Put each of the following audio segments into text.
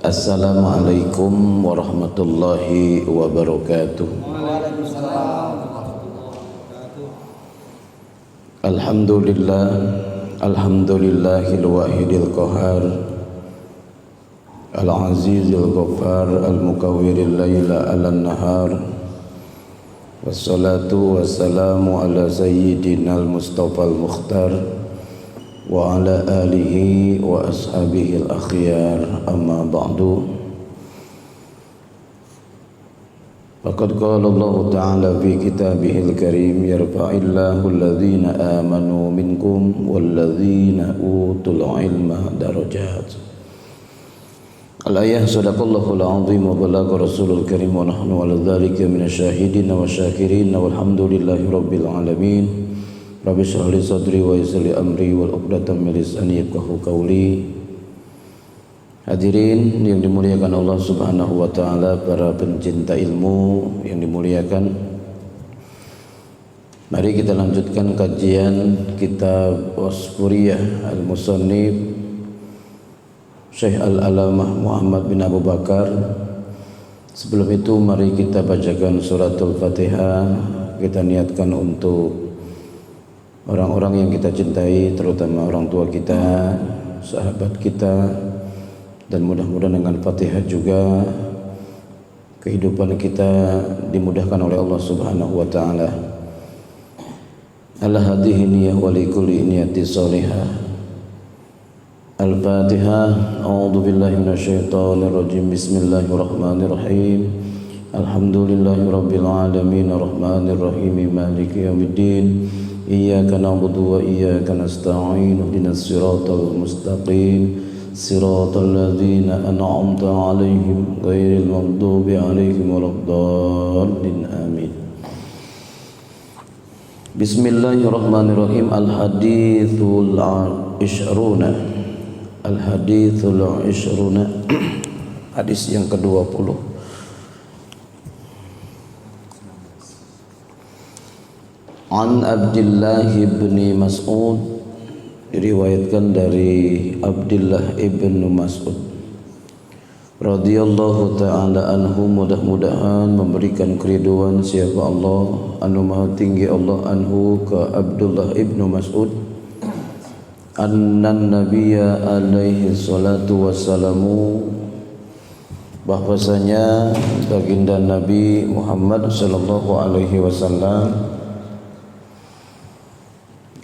Assalamualaikum warahmatullahi wabarakatuh. Alhamdulillah, alhamdulillahil wahidil qahar, al-azizil ghaffar, al-mukawwiril laila 'alan nahar. Wassalatu wassalamu ala sayyidinal mustafal mukhtar wa ala alihi wa ashabihil akhyar, amma ba'du. Faqad qala Allah ta'ala fi kitabihil karim, yarfa'illahu alladhina amanu minkum walladhina utul ilma darajat. Al-ayah, sadaqallahul azim wa balagha rasulul karim wa nahnu ala dhalika minasyahidin wa syakirin walhamdulillahi rabbil alamin. Rabbi shrah li sadri wa yassir li amri wal 'uqdatam min lisani yafqahu qawli. Hadirin yang dimuliakan Allah Subhanahu wa taala, para pencinta ilmu yang dimuliakan, mari kita lanjutkan kajian kitab Wasfuriyah al-Musannif Syekh Al-Alamah Muhammad bin Abu Bakar. Sebelum itu mari kita bacakan suratul Fatihah. Kita niatkan untuk orang-orang yang kita cintai, terutama orang tua kita, sahabat kita, dan mudah-mudahan dengan Fatihah juga kehidupan kita dimudahkan oleh Allah Subhanahu wa taala. Ala hadhihi niyyah wa likulli niyyatin shalihah. Al-Fatihah. A'udzu billahi minasyaitonir rajim. Bismillahirrahmanirrahim. Alhamdulillahirabbil alamin, arrahmanir rahim, maliki yaumiddin. Iyyaka na'budu wa iyyaka nasta'in. Ihdinas siratal mustaqim. Siratal ladzina an'amta 'alaihim ghairil maghdubi alaihim waladdallin. Amin. Bismillahirrahmanirrahim. Al-hadithul 'ishruna. Al-hadithul 'ishruna. Hadis yang ke-20. An Abdullah ibn Mas'ud, diriwayatkan dari Abdullah ibn Mas'ud radhiyallahu ta'ala anhu, mudah-mudahan memberikan keriduan siapa Allah anu maha tinggi Allah anhu ke Abdullah ibn Mas'ud, annan nabiyya alaihi salatu wassalamu, bahwasanya baginda Nabi Muhammad sallallahu alaihi wasallam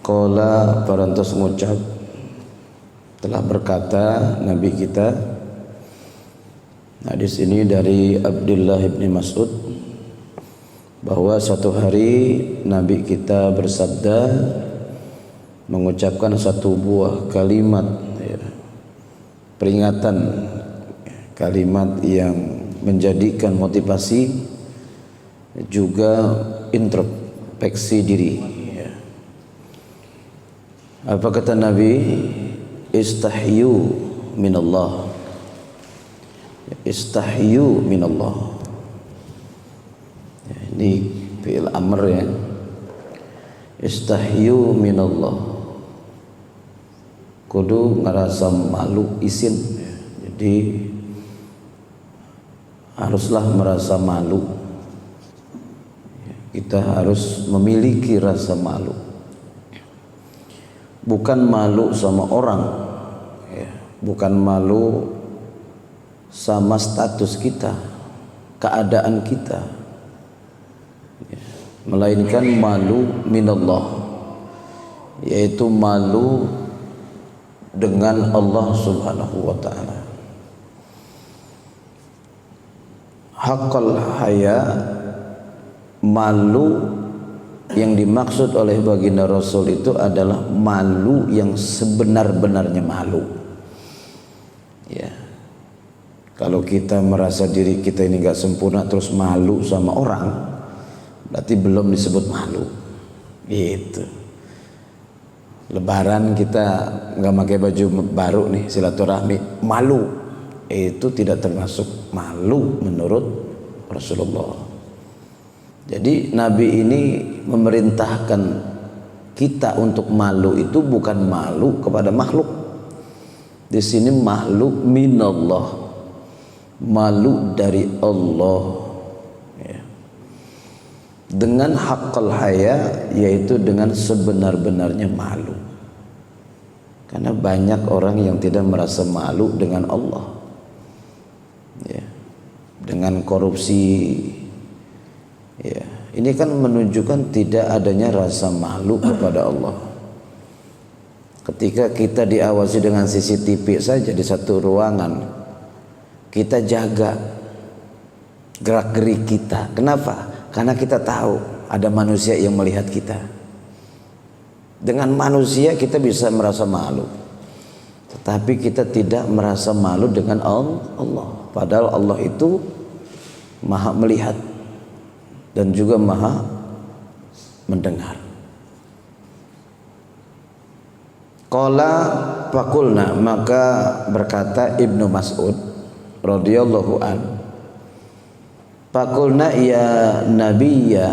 qala, parantos ngucap, telah berkata Nabi kita. Hadis ini dari Abdullah bin Mas'ud, bahwa suatu hari Nabi kita bersabda, mengucapkan satu buah kalimat, peringatan, kalimat yang menjadikan motivasi juga introspeksi diri. Apa kata Nabi? Istahyu minallah. Istahyu minallah. Ini fi'il amr ya. Istahyu minallah. Kudu ngerasa malu, isin. Jadi haruslah merasa malu. Kita harus memiliki rasa malu. Bukan malu sama orang, bukan malu sama status kita, keadaan kita, melainkan malu minallah, yaitu malu dengan Allah Subhanahu wa ta'ala. Haqqal haya, malu yang dimaksud oleh baginda Rasul itu adalah malu yang sebenar-benarnya malu. Ya. Kalau kita merasa diri kita ini enggak sempurna terus malu sama orang, berarti belum disebut malu. Gitu. Lebaran kita enggak pakai baju baru nih, silaturahmi, malu. Itu tidak termasuk malu menurut Rasulullah. Jadi Nabi ini memerintahkan kita untuk malu itu bukan malu kepada makhluk. Di sini makhluk minallah. malu dari Allah, ya. Dengan haqqal haya, yaitu dengan sebenar-benarnya malu. Karena banyak orang yang tidak merasa malu dengan Allah, ya. Dengan korupsi, ya. Ini kan menunjukkan tidak adanya rasa malu kepada Allah. Ketika kita diawasi dengan CCTV saja di satu ruangan, kita jaga gerak-gerik kita. Kenapa? Karena kita tahu ada manusia yang melihat kita. Dengan manusia kita bisa merasa malu, tetapi kita tidak merasa malu dengan Allah. Padahal Allah itu maha melihat dan juga maha mendengar. Qala faqulna, maka berkata Ibnu Mas'ud radhiyallahu an, faqulna ya nabiyya,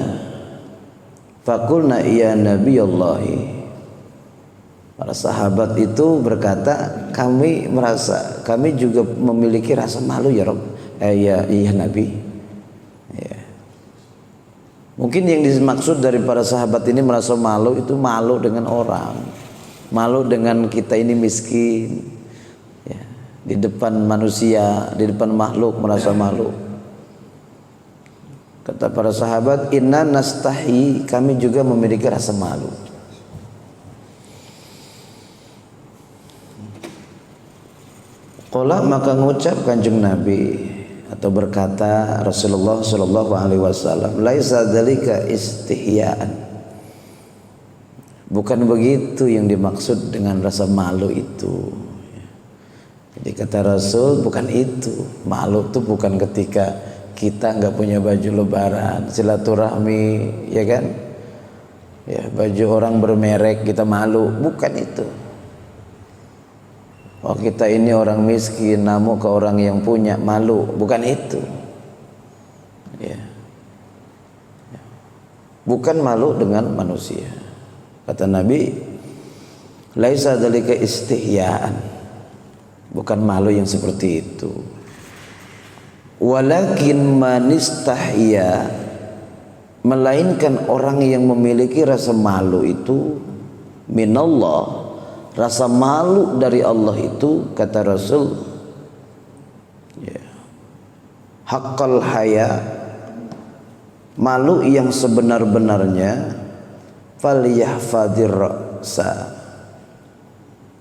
faqulna ya nabiyallahi. Para sahabat itu berkata, kami merasa, kami juga memiliki rasa malu ya Rabb, ya Nabi, ya. Mungkin yang dimaksud dari para sahabat ini merasa malu itu malu dengan orang, malu dengan kita ini miskin, ya. Di depan manusia, di depan makhluk merasa malu. Kata para sahabat, inna nastahi, kami juga memiliki rasa malu. Qala, maka ngucap Kanjeng Nabi atau berkata Rasulullah sallallahu alaihi wasallam, laisa dzalika istihyaan. Bukan begitu yang dimaksud dengan rasa malu itu. Jadi kata Rasul, bukan itu. Malu itu bukan ketika kita nggak punya baju lebaran, silaturahmi, ya kan? Ya, baju orang bermerek kita malu, bukan itu. Oh, kita ini orang miskin, namun ke orang yang punya malu, bukan itu. Ya. Bukan malu dengan manusia. Kata Nabi, laisa dzalika istihyaan. Bukan malu yang seperti itu. Walakin manistahya, melainkan orang yang memiliki rasa malu itu minallah, rasa malu dari Allah itu, kata Rasul, ya, haqqal haya, malu yang sebenar-benarnya, falyahfadir ra'sa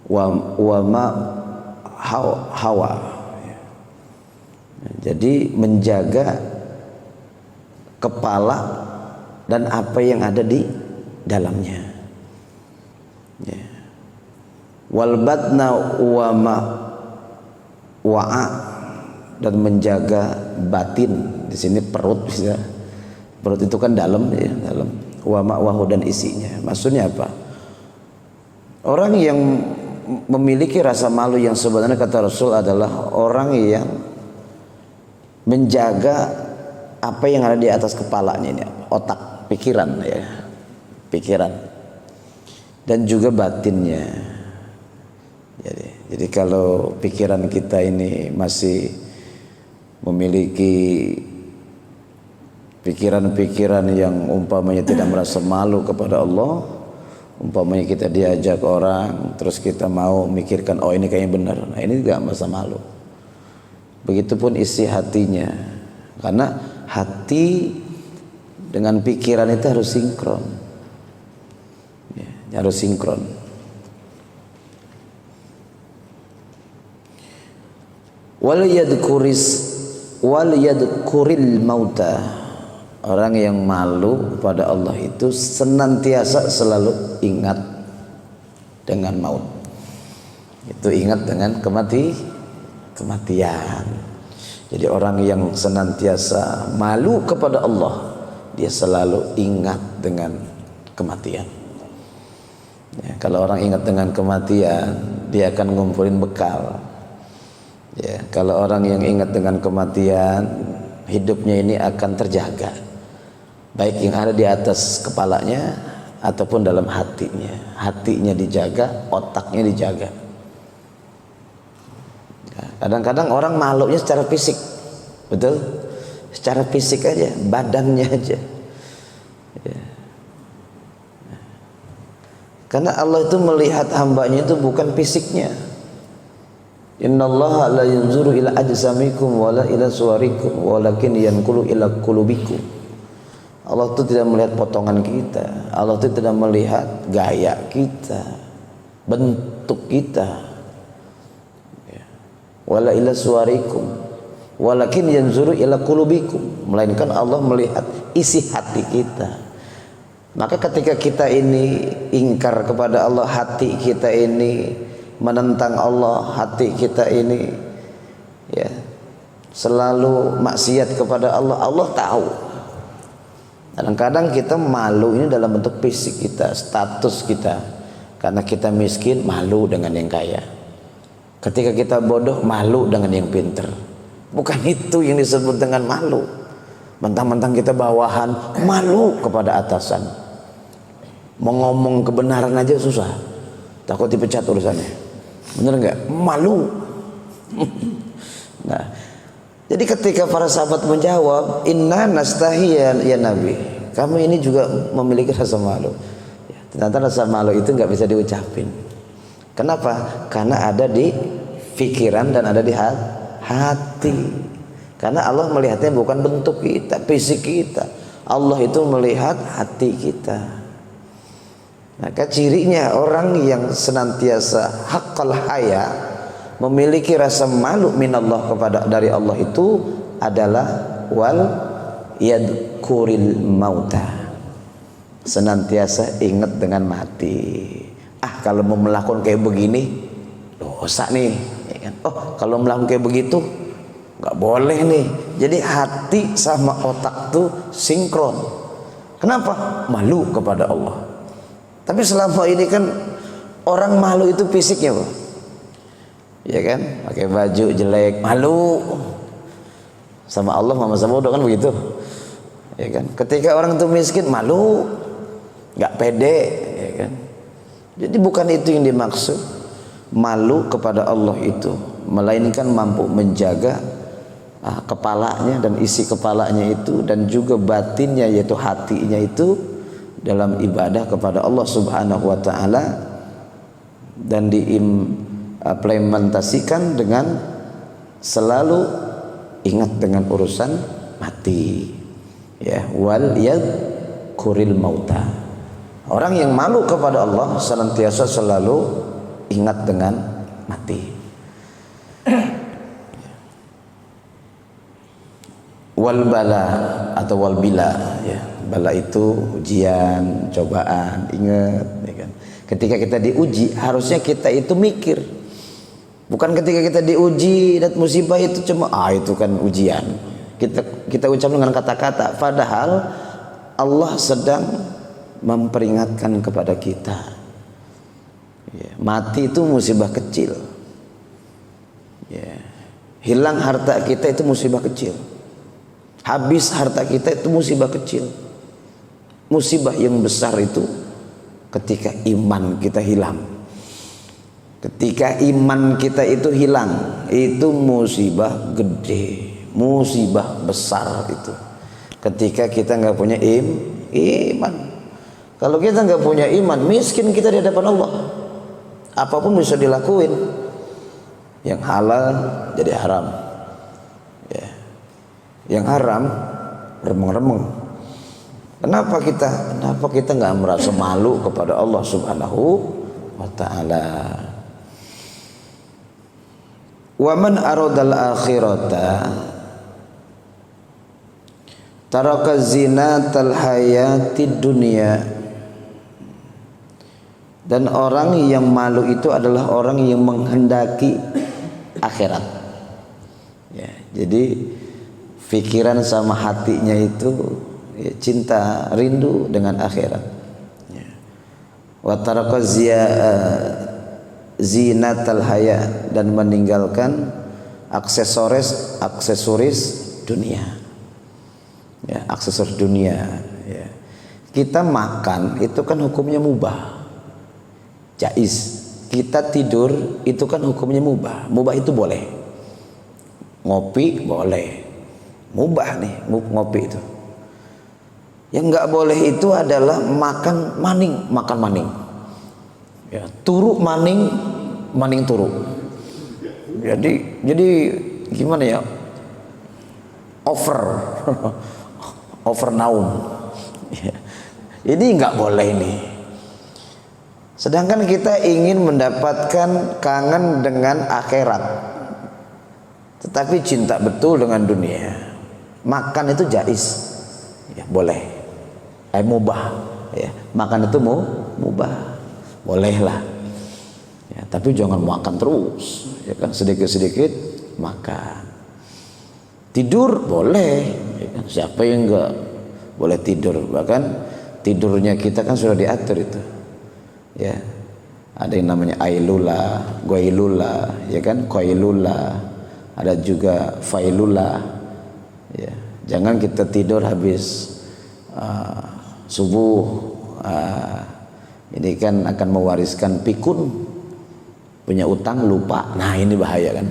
wa ma hawa. Jadi menjaga kepala dan apa yang ada di dalamnya, ya. Wal batna wa ma wa'a, dan menjaga batin. Di sini perut, bisa. Perut itu kan dalam, ya, dalam. Wa ma wahu, dan isinya. Maksudnya apa? Orang yang memiliki rasa malu yang sebenarnya, kata Rasul, adalah orang yang menjaga apa yang ada di atas kepalanya ini, otak, pikiran, ya, pikiran, dan juga batinnya. Jadi kalau pikiran kita ini masih memiliki pikiran-pikiran yang umpamanya tidak merasa malu kepada Allah, umpamanya kita diajak orang terus kita mau mikirkan, oh ini kayaknya benar, nah ini tidak merasa malu. Begitupun isi hatinya, karena hati dengan pikiran itu harus sinkron, ya, harus sinkron. Wal yadkuril mauta, orang yang malu pada Allah itu senantiasa selalu ingat dengan maut. Itu ingat dengan kematian. Jadi orang yang senantiasa malu kepada Allah, dia selalu ingat dengan kematian. Ya, kalau orang ingat dengan kematian, dia akan ngumpulin bekal. Ya, kalau orang yang ingat dengan kematian, hidupnya ini akan terjaga, baik yang ada di atas kepalanya ataupun dalam hatinya. Hatinya dijaga, otaknya dijaga. Kadang-kadang orang malunya secara fisik, betul? Secara fisik aja, badannya aja. Ya. Karena Allah itu melihat hambanya itu bukan fisiknya. Innallaha la yanzuru ila ajsamikum wala ila suwarikum walakin yanqulu ila qulubikum. Allah itu tidak melihat potongan kita. Allah itu tidak melihat gaya kita, bentuk kita. Wala ila suwarikum walakin yanzuru ila qulubikum, melainkan Allah melihat isi hati kita. Maka ketika kita ini ingkar kepada Allah, hati kita ini menentang Allah, hati kita ini ya selalu maksiat kepada Allah, Allah tahu. Kadang-kadang kita malu ini dalam bentuk fisik kita, status kita. Karena kita miskin, malu dengan yang kaya. Ketika kita bodoh, malu dengan yang pinter. Bukan itu yang disebut dengan malu. Mentang-mentang kita bawahan, malu kepada atasan. Mau ngomong kebenaran aja susah, takut dipecat urusannya. Bener nggak? Malu. Nah, jadi ketika para sahabat menjawab, inna nastahi ya Nabi, kami ini juga memiliki rasa malu. Ya, ternyata rasa malu itu nggak bisa diucapin. Kenapa? Karena ada di pikiran dan ada di hati. Karena Allah melihatnya bukan bentuk kita, fisik kita. Allah itu melihat hati kita. Maka cirinya orang yang senantiasa haqqal haya, memiliki rasa malu minallah dari Allah itu adalah wal yadkuril mauta, senantiasa ingat dengan mati. Kalau mau melakukan kayak begini dosa nih ya kan? Kalau melakukan kayak begitu nggak boleh nih. Jadi hati sama otak tuh sinkron. Kenapa? Malu kepada Allah. Tapi selama ini kan orang malu itu fisiknya, Pak. Ya kan? Pakai baju jelek, malu. Sama Allah sama bodoh kan begitu. Ya kan? Ketika orang itu miskin, malu. Enggak pede, ya kan? Jadi bukan itu yang dimaksud malu kepada Allah itu, melainkan mampu menjaga kepalanya dan isi kepalanya itu, dan juga batinnya yaitu hatinya itu dalam ibadah kepada Allah Subhanahu wa taala, dan diimplementasikan dengan selalu ingat dengan urusan mati. Ya, wal yadkuril mauta. Orang yang malu kepada Allah senantiasa selalu ingat dengan mati. Wal bala atau wal bila, ya. Bala itu ujian, cobaan, ingat ya kan. Ketika kita diuji, harusnya kita itu mikir. Bukan ketika kita diuji dan musibah itu cuma itu kan ujian. Kita ucap dengan kata-kata, padahal Allah sedang memperingatkan kepada kita. Ya, mati itu musibah kecil. Ya. Hilang harta kita itu musibah kecil. Habis harta kita itu musibah kecil. Musibah yang besar itu ketika iman kita hilang. Ketika iman kita itu hilang, itu musibah gede, musibah besar itu. Ketika kita nggak punya iman. Kalau kita nggak punya iman, miskin kita di hadapan Allah. Apapun bisa dilakuin. Yang halal jadi haram. Ya. Yang haram remeng-remeng. Kenapa kita nggak merasa malu kepada Allah Subhanahu wa taala? Wa man aradal akhirata taraka zinatal hayatid dunya. Dan orang yang malu itu adalah orang yang menghendaki akhirat. Ya, jadi pikiran sama hatinya itu ya, cinta rindu dengan akhirat. Ya. Wa taraka zinatal haya, dan meninggalkan aksesoris dunia. Ya, aksesoris dunia. Ya. Kita makan itu kan hukumnya mubah, jaiz. Kita tidur itu kan hukumnya mubah. Mubah itu boleh. Ngopi boleh, mubah nih ngopi itu. Yang nggak boleh itu adalah makan maning. Ya, turu maning turu. Jadi gimana ya? Over naum. Ya. Ini nggak boleh nih. Sedangkan kita ingin mendapatkan kangen dengan akhirat, tetapi cinta betul dengan dunia. Makan itu jaiz, ya boleh, mubah, ya makan itu mubah, bolehlah, ya tapi jangan makan terus, ya kan sedikit makan. Tidur boleh, ya kan? Siapa yang enggak boleh tidur? Bahkan tidurnya kita kan sudah diatur itu. Ya, ada yang namanya ailula, goilula, ya kan, koilula, ada juga failula. Ya, jangan kita tidur habis subuh. Ini kan akan mewariskan pikun, punya utang lupa. Nah ini bahaya kan,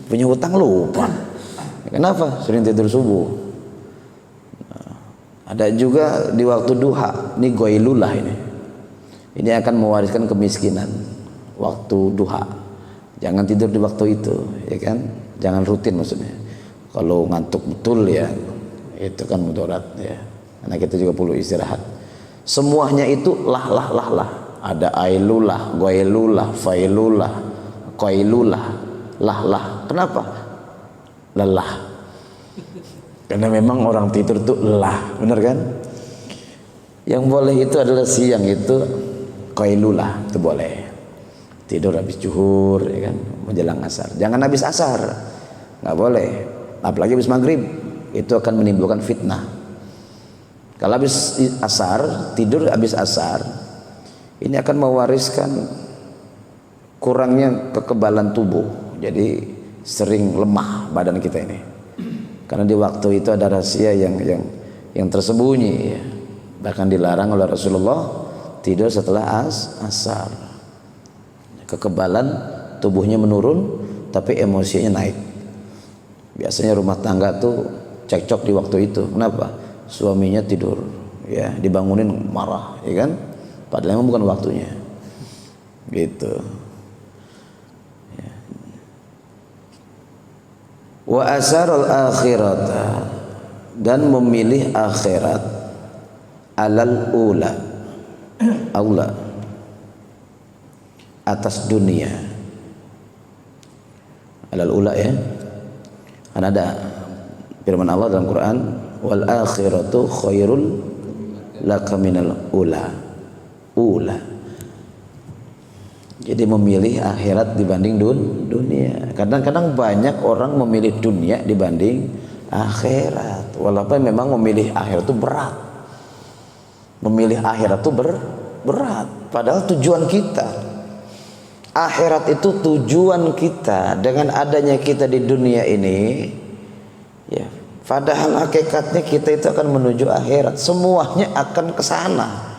punya utang lupa. Kenapa? Sering tidur subuh. Ada juga di waktu duha, ini goilulah ini. Ini akan mewariskan kemiskinan waktu duha. Jangan tidur di waktu itu, ya kan? Jangan rutin maksudnya. Kalau ngantuk betul ya, itu kan mudarat ya. Karena kita juga perlu istirahat. Semuanya itu lah. Ada ailulah, goilulah, failulah, koilulah, lah. Kenapa? Lelah. Karena memang orang tidur tuh lelah, benar kan? Yang boleh itu adalah siang itu qailulah, itu boleh. Tidur habis zuhur, ya kan, menjelang asar. Jangan habis asar, nggak boleh. Apalagi habis maghrib, itu akan menimbulkan fitnah. Kalau habis asar, tidur habis asar, ini akan mewariskan kurangnya kekebalan tubuh. Jadi sering lemah badan kita ini. Karena di waktu itu ada rahasia yang tersembunyi, ya. Bahkan dilarang oleh Rasulullah tidur setelah asar. Kekebalan tubuhnya menurun, tapi emosinya naik. Biasanya rumah tangga tuh cekcok di waktu itu. Kenapa? Suaminya tidur, ya dibangunin marah, ya kan? Padahal memang bukan waktunya. Gitu. Ya. Wa asarul akhirata, dan memilih akhirat alal ula, aula, atas dunia. Alal ula, ya. Kan ada firman Allah dalam Quran, wal akhiratu khairul laka minal ula. Jadi memilih akhirat dibanding dunia. Kadang-kadang banyak orang memilih dunia dibanding akhirat. Walaupun memang memilih akhirat itu berat. Memilih akhirat itu berat. Padahal tujuan kita, akhirat itu tujuan kita. Dengan adanya kita di dunia ini, ya, padahal hakikatnya kita itu akan menuju akhirat. Semuanya akan ke sana.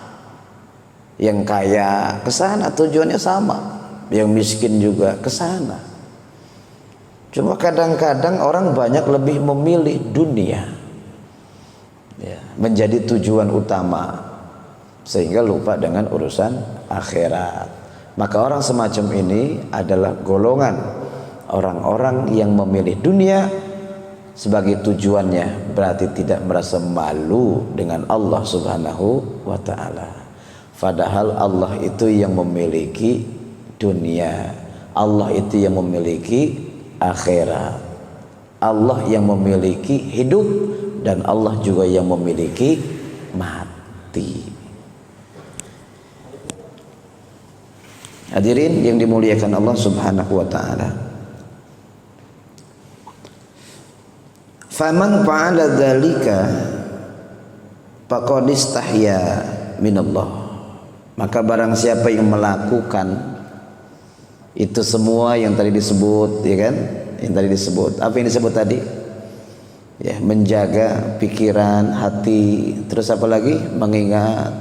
Yang kaya ke sana, tujuannya sama. Yang miskin juga ke sana. Cuma kadang-kadang orang banyak lebih memilih dunia, ya, menjadi tujuan utama, sehingga lupa dengan urusan akhirat. Maka orang semacam ini adalah golongan orang-orang yang memilih dunia sebagai tujuannya, berarti tidak merasa malu dengan Allah Subhanahu wa ta'ala. Padahal Allah itu yang memiliki dunia, Allah itu yang memiliki akhirat, Allah yang memiliki hidup, dan Allah juga yang memiliki mati. Hadirin yang dimuliakan Allah Subhanahu wa ta'ala, faman fa'ala dzalika faqad istahya minallah. Maka barang siapa yang melakukan itu semua yang tadi disebut, ya kan? Yang tadi disebut. Apa yang disebut tadi? Ya, menjaga pikiran, hati, terus apa lagi? Mengingat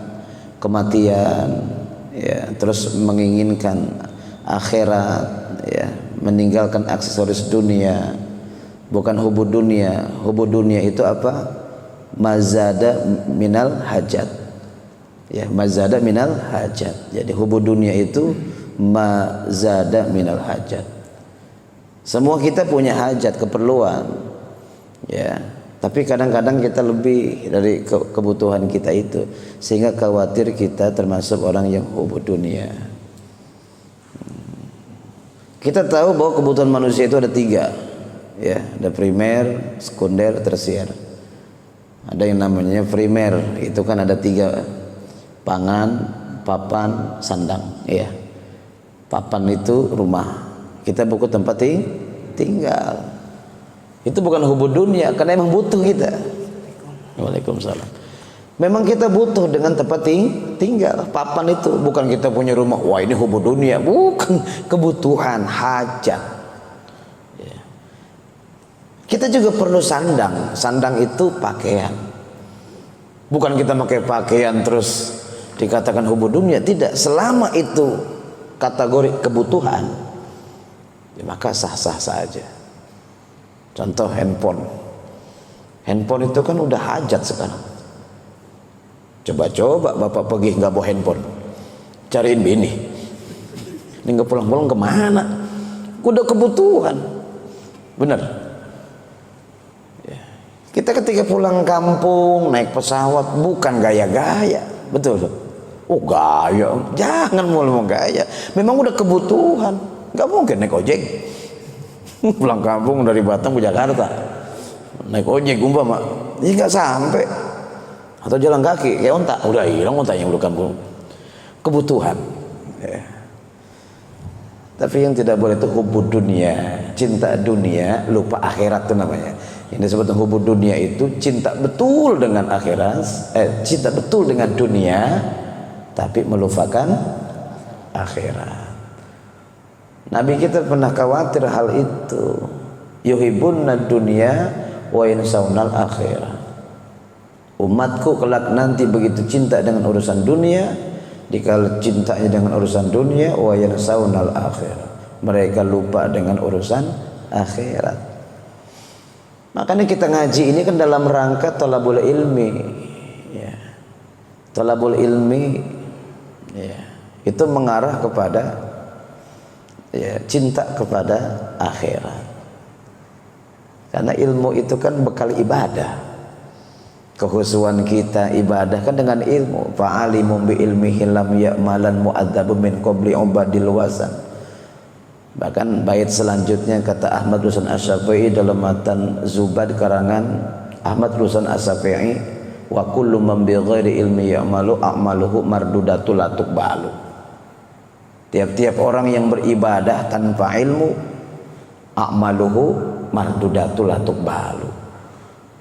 kematian, ya, terus menginginkan akhirat, ya, meninggalkan aksesoris dunia, bukan hubud dunia. Hubud dunia itu apa? Mazada minal hajat. Ya, mazada minal hajat. Jadi hubud dunia itu mazada minal hajat. Semua kita punya hajat, keperluan. Ya, tapi kadang-kadang kita lebih dari kebutuhan kita itu, sehingga khawatir kita termasuk orang yang hubud dunia. Kita tahu bahwa kebutuhan manusia itu ada 3, ya, ada primer, sekunder, tersier. Ada yang namanya primer, itu kan ada 3, pangan, papan, sandang. Ya, papan itu rumah, kita butuh tempat tinggal. Itu bukan hubud dunia, karena emang butuh kita. Waalaikumsalam. Memang kita butuh dengan tempat tinggal. Papan itu bukan kita punya rumah, wah ini hubud dunia, bukan, kebutuhan, hajat. Ya. Kita juga perlu sandang. Sandang itu pakaian. Bukan kita pakai pakaian terus dikatakan hubud dunia, tidak. Selama itu kategori kebutuhan, ya, maka sah-sah saja. Contoh handphone. Handphone itu kan udah hajat sekarang. Coba-coba bapak pergi nggak bawa handphone, cariin bini, ini nggak pulang-pulang kemana? Udah kebutuhan, bener. Ya. Kita ketika pulang kampung naik pesawat bukan gaya-gaya, betul. Oh gaya, jangan mau gaya. Memang udah kebutuhan, nggak mungkin naik ojek. Pulang kampung dari Batam ke Jakarta, naik ojek umpama, ini nggak sampai. Atau jalan kaki kayak onta, udah hilang ontanya udah kampung. Kebutuhan. Ya. Tapi yang tidak boleh itu hubud dunia, cinta dunia, lupa akhirat itu namanya. Yang disebut hubud dunia itu cinta betul dengan akhirat, cinta betul dengan dunia, tapi melupakan akhirat. Nabi kita pernah khawatir hal itu. Yuhibbunna dunya wa yansawnal akhirah. Umatku kelak nanti begitu cinta dengan urusan dunia, dikala cintanya dengan urusan dunia, wa yansawnal akhirah, mereka lupa dengan urusan akhirat. Makanya kita ngaji ini kan dalam rangka thalabul ilmi, ya. Thalabul ilmi, ya, itu mengarah kepada, ya, cinta kepada akhirat. Karena ilmu itu kan bekal ibadah. Kehusuan kita ibadah kan dengan ilmu. Fa'alimu bi ilmihi lam ya'malan mu'adzabu min qabli ubadil wasan. Bahkan bait selanjutnya kata Ahmad Rusan Asy-Syafi'i dalam matan Zubad karangan Ahmad Rusan Asy-Syafi'i, wa kullu man bi ghairi ilmi ya'malu a'maluhu mardudatul la tuqbalu. Tiap-tiap orang yang beribadah tanpa ilmu, a'maluhu mardudatul la tuqbalu.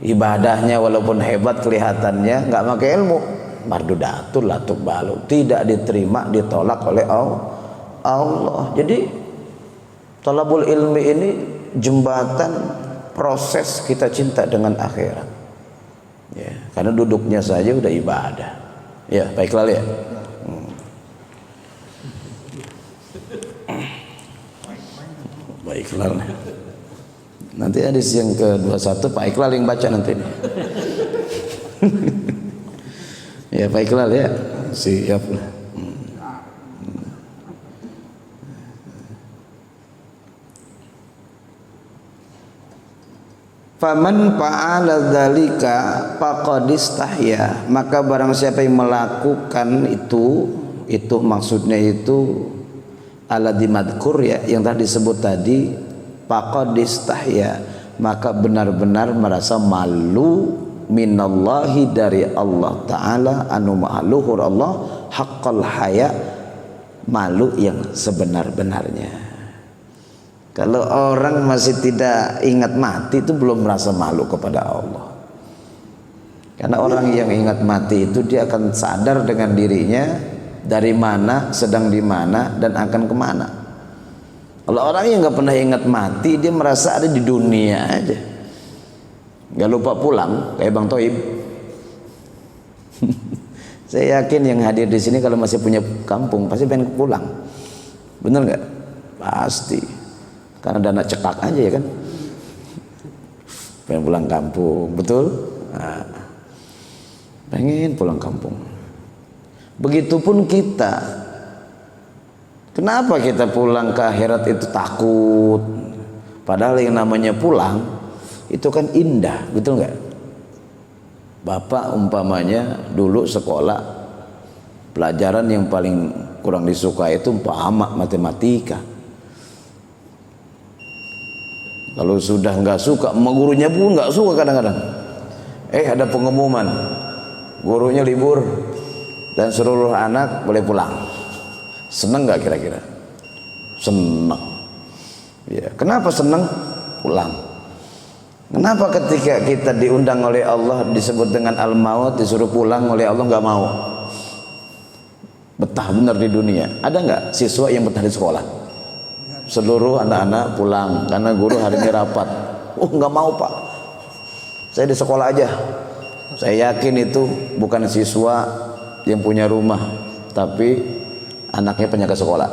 Ibadahnya walaupun hebat kelihatannya, nggak pakai ilmu, mardudatul la tuqbalu, tidak diterima, ditolak oleh Allah. Jadi thalabul ilmi ini jembatan proses kita cinta dengan akhirat. Ya, karena duduknya saja udah ibadah. Ya, baiklah ya. Baiklah. Nanti hadis yang ke-21 Pak Iqlal yang baca nanti. Ya Pak Iqlal ya, siap lah. Faman fa'ala dzalika faqad istahya, maka barang siapa yang melakukan itu maksudnya itu alladzi madkur, ya, yang tadi disebut tadi, faqad istahya, maka benar-benar merasa malu minallahi, dari Allah Ta'ala, anu maha luhur Allah, haqqal haya, malu yang sebenar-benarnya. Kalau orang masih tidak ingat mati itu belum merasa malu kepada Allah. Karena orang yang ingat mati itu dia akan sadar dengan dirinya dari mana, sedang di mana, dan akan kemana. Kalau orang yang nggak pernah ingat mati, dia merasa ada di dunia aja, nggak lupa pulang, kayak Bang Toib. Saya yakin yang hadir di sini kalau masih punya kampung pasti pengen pulang, bener nggak? Pasti, karena dana cekak aja ya kan. pengen pulang kampung, betul? Nah, pengen pulang kampung. Begitupun kita. Kenapa kita pulang ke akhirat itu takut? Padahal yang namanya pulang itu kan indah, betul nggak? Bapak umpamanya dulu sekolah, pelajaran yang paling kurang disuka itu umpama matematika. Kalau sudah nggak suka, sama gurunya pun nggak suka kadang-kadang. Ada pengumuman, gurunya libur dan seluruh anak boleh pulang. Seneng nggak kira-kira? Seneng. Ya, kenapa seneng? Pulang. Kenapa ketika kita diundang oleh Allah disebut dengan al-maut, disuruh pulang oleh Allah nggak mau? Betah benar di dunia. Ada nggak siswa yang betah di sekolah? Seluruh anak-anak pulang karena guru hari ini rapat. Nggak mau pak, saya di sekolah aja. Saya yakin itu bukan siswa yang punya rumah, tapi anaknya penjaga sekolah.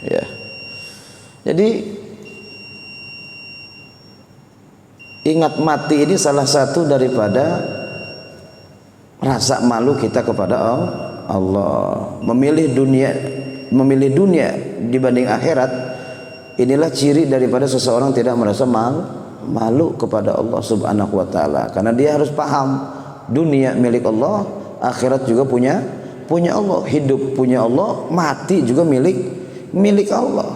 Ya. Jadi ingat mati ini salah satu daripada rasa malu kita kepada Allah. Memilih dunia dibanding akhirat, inilah ciri daripada seseorang tidak merasa malu kepada Allah Subhanahu wa taala, karena dia harus paham dunia milik Allah, akhirat juga punya Allah, hidup punya Allah, mati juga milik Allah.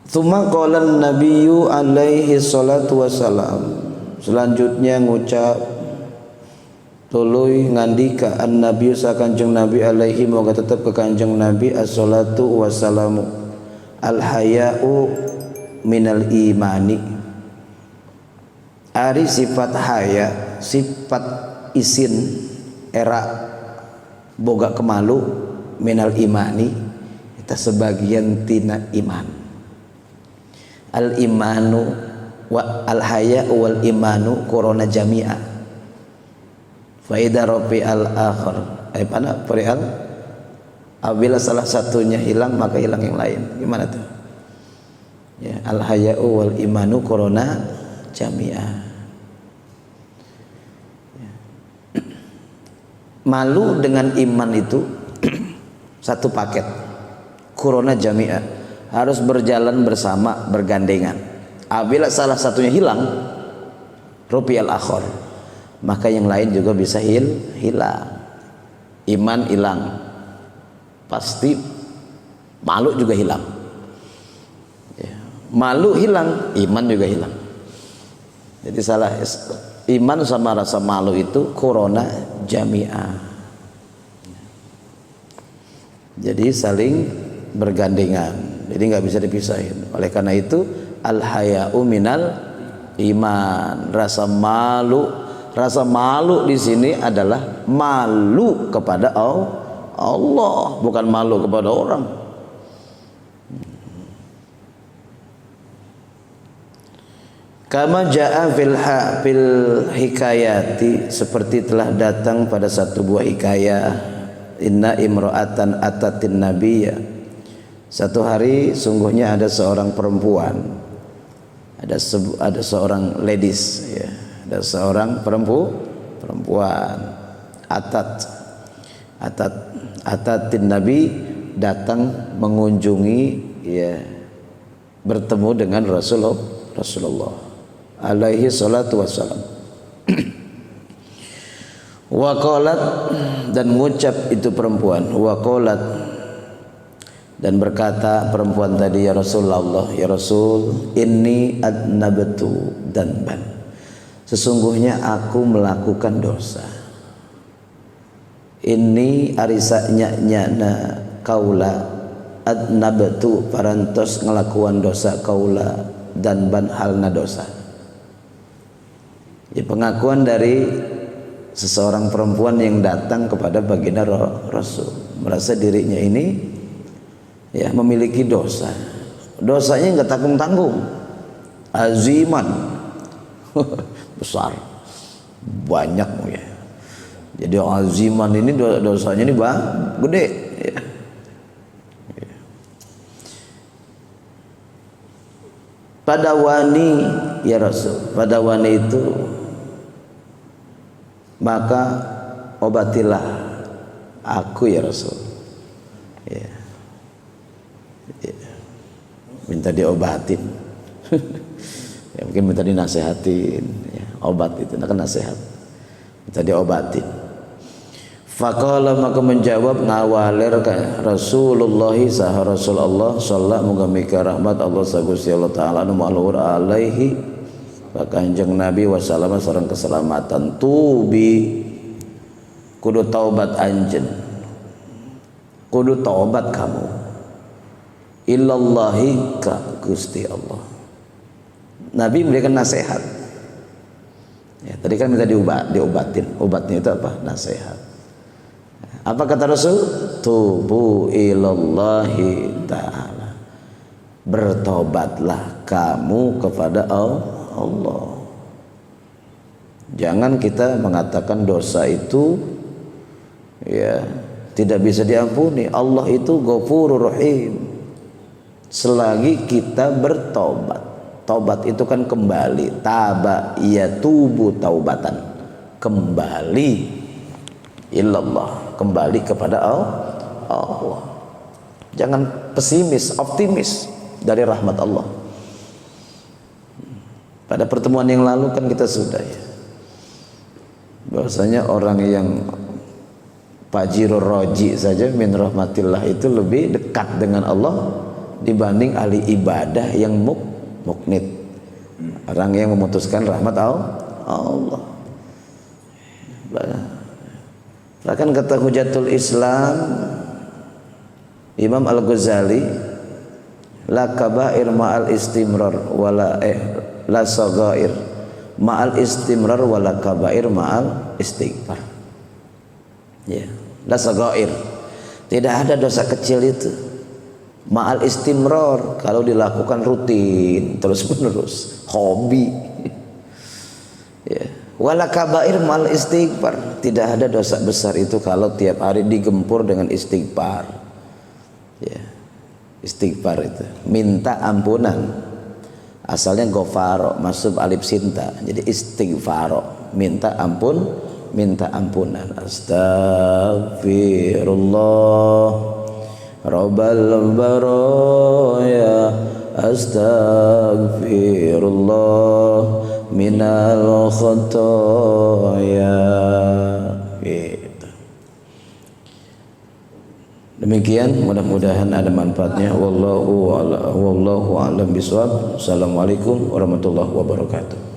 Tsumma qala an-nabiyyu alaihi salatu wassalam, selanjutnya ngucap tuluy ngandika an-nabi sa kanjeng nabi alaihi, moga tetap ke kanjeng nabi as-salatu wassalamu, al-haya'u minal imani, ari sifat haya, sifat isin era boga kemalu, minal imani kita sebagian tina iman. Al-imanu wa al-haya'u wal imanu korona jami'a. Faida rofi al-akhir, apabila salah satunya hilang maka hilang yang lain. Gimana tuh? Ya, al-haya'u wal imanu korona jami'ah. Ya. Malu dengan iman itu satu paket. Korona jami'ah, harus berjalan bersama, bergandengan. Apabila salah satunya hilang, rofi al-akhir, maka yang lain juga bisa hilang. Iman hilang, pasti malu juga hilang. Ya. Malu hilang, iman juga hilang. Jadi salah iman sama rasa malu itu korona jami'ah. Jadi saling bergandengan. Jadi nggak bisa dipisahin. Oleh karena itu al-haya'u minal iman. Rasa malu di sini adalah malu kepada Allah, bukan malu kepada orang. Kama jaa fil hikayati, seperti telah datang pada satu buah hikayah, inna imra'atan atatin nabiyya, satu hari sungguhnya ada seorang perempuan, ada seorang ladies, ya, ada seorang perempuan atatin nabi, datang mengunjungi, ya, bertemu dengan Rasulullah alaihi salatu wassalam. Waqalat, dan mengucap itu perempuan, waqalat, dan berkata perempuan tadi, ya Rasulullah, ya Rasul, inni adnabtu danban, sesungguhnya aku melakukan dosa. Ini arisanya nyana kaula adnabtu, parantos ngelakuan dosa, kaula danban halna dosa. Ya, pengakuan dari seseorang perempuan yang datang kepada baginda Rasul, merasa dirinya ini, ya, memiliki dosa. Dosanya enggak tanggung-tanggung, aziman, besar, banyak, ya. Jadi aziman ini dosanya ini gede, ya. pada wani ya Rasul, pada wani itu maka obatilah aku ya Rasul. Ya. Ya. Minta diobatin. Ya, mungkin minta dinasehatin ya, obat itu kan nasihat, minta diobatin. Faqala maka menjawab ngawalir ka Rasulullah sah Rasulullah sallallahu muga mika rahmat Allah sagusti Allah taala nu maluhur alaihi ka Kanjeng Nabi wasallam sareng keselamatan tubi kudu taubat anjeun, kudu taubat kamu ilallahi ka Gusti Allah. Nabi memberikan nasihat. Ya, tadi kan minta diobatin. Obatnya itu apa? Nasihat. Apa kata Rasul? Tubu ilallahi ta'ala. Bertobatlah kamu kepada Allah. Jangan kita mengatakan dosa itu ya tidak bisa diampuni. Allah itu Ghafurur Rahim. Selagi kita bertobat. Taubat itu kan kembali, taba ya tubu taubatan, kembali ilallah, kembali kepada Allah. Jangan pesimis, optimis dari rahmat Allah. Pada pertemuan yang lalu kan kita sudah ya, bahwasanya orang yang fajirur roji saja min rahmatillah itu lebih dekat dengan Allah dibanding ahli ibadah yang muknit, orang yang memutuskan rahmat Allah. Bahkan kata Hujatul Islam Imam Al-Ghazali, la kabair ma'al istimrar wala la sagair ma'al istimrar wala kabair ma'al istighfar. Ya, la sagair, tidak ada dosa kecil itu ma'al istimrar, kalau dilakukan rutin terus menerus, hobi ya. Wala kabair ma'al istighfar, tidak ada dosa besar itu kalau tiap hari digempur dengan istighfar ya. Istighfar itu minta ampunan, asalnya gofaro masuk alif sinta, jadi istighfaro minta ampun, minta ampunan. Astagfirullah Rabbal baraya astaghfirullah minal khotoya. Gitu. Demikian, mudah-mudahan ada manfaatnya. Wallahu a'lam bishawab. Assalamualaikum warahmatullahi wabarakatuh.